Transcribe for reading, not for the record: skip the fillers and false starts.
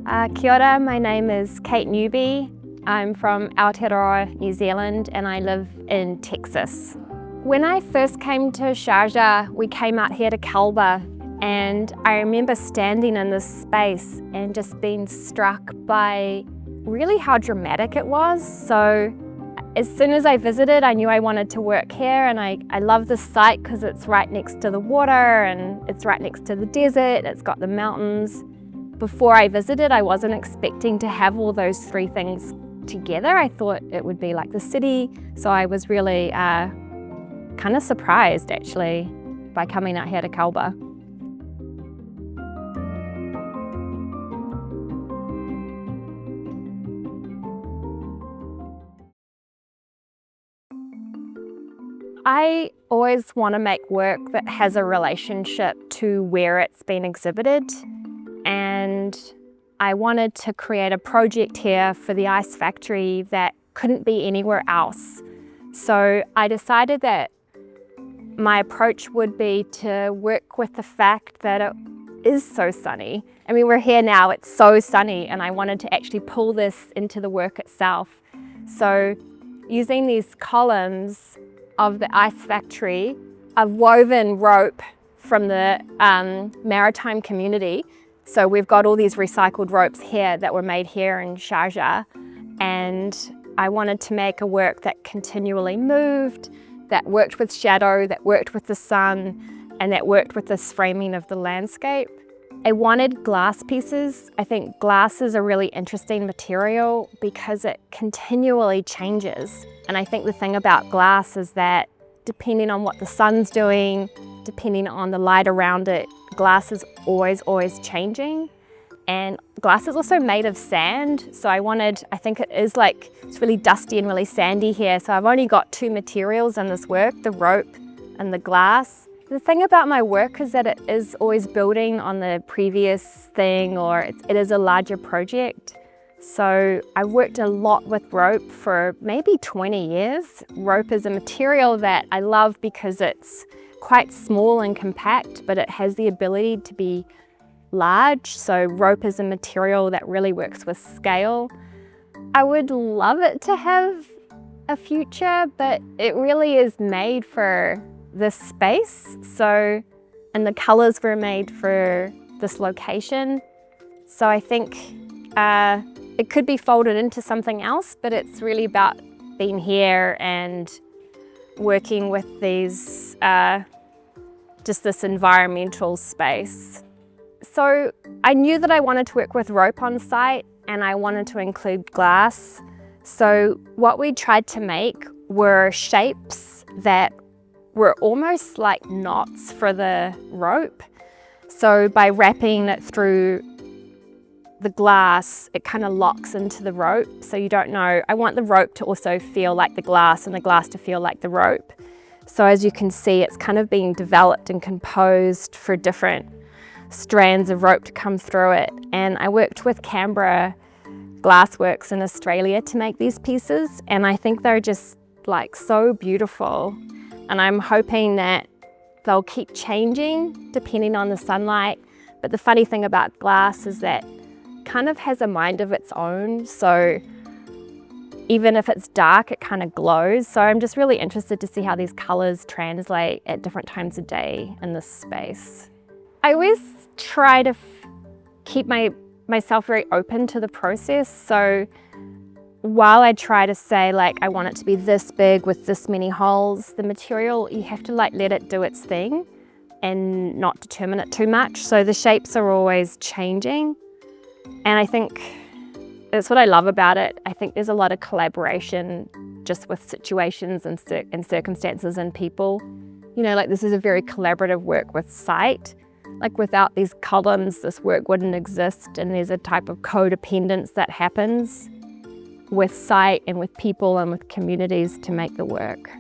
Kia ora, my name is Kate Newby. I'm from Aotearoa, New Zealand, and I live in Texas. When I first came to Sharjah, we came out here to Kalba, and I remember standing in this space and just being struck by really how dramatic it was. So as soon as I visited, I knew I wanted to work here, and I love this site because it's right next to the water and it's right next to the desert. It's got the mountains. Before I visited, I wasn't expecting to have all those three things together. I thought it would be like the city, so I was really kind of surprised actually by coming out here to Kalba. I always want to make work that has a relationship to where it's been exhibited, and I wanted to create a project here for the ice factory that couldn't be anywhere else. So I decided that my approach would be to work with the fact that it is so sunny. I mean, we're here now, it's so sunny, and I wanted to actually pull this into the work itself. So using these columns of the ice factory, I've woven rope from the maritime community. So we've got all these recycled ropes here that were made here in Sharjah, and I wanted to make a work that continually moved, that worked with shadow, that worked with the sun, and that worked with this framing of the landscape. I wanted glass pieces. I think glass is a really interesting material because it continually changes. And I think the thing about glass is that depending on what the sun's doing, depending on the light around it, glass is always changing. And glass is also made of sand. So I think it's really dusty and really sandy here. So I've only got two materials in this work, the rope and the glass. The thing about my work is that it is always building on the previous thing, or it is a larger project. So I worked a lot with rope for maybe 20 years. Rope is a material that I love because it's quite small and compact, but it has the ability to be large. So rope is a material that really works with scale. I would love it to have a future, but it really is made for this space. So, and the colors were made for this location. So I think it could be folded into something else, but it's really about being here and working with these, just this environmental space. So I knew that I wanted to work with rope on site, and I wanted to include glass. So what we tried to make were shapes that were almost like knots for the rope. So by wrapping it through the glass, it kind of locks into the rope. So you don't know, I want the rope to also feel like the glass and the glass to feel like the rope. So as you can see, it's kind of being developed and composed for different strands of rope to come through it. And I worked with Canberra Glassworks in Australia to make these pieces, and I think they're just like so beautiful. And I'm hoping that they'll keep changing depending on the sunlight. But the funny thing about glass is that it kind of has a mind of its own. So even if it's dark, it kind of glows. So I'm just really interested to see how these colors translate at different times of day in this space. I always try to keep myself very open to the process. So while I try to say like, I want it to be this big with this many holes, the material, you have to like let it do its thing and not determine it too much. So the shapes are always changing. And I think that's what I love about it. I think there's a lot of collaboration just with situations and circumstances and people. You know, like this is a very collaborative work with site. Like without these columns, this work wouldn't exist, and there's a type of codependence that happens with site and with people and with communities to make the work.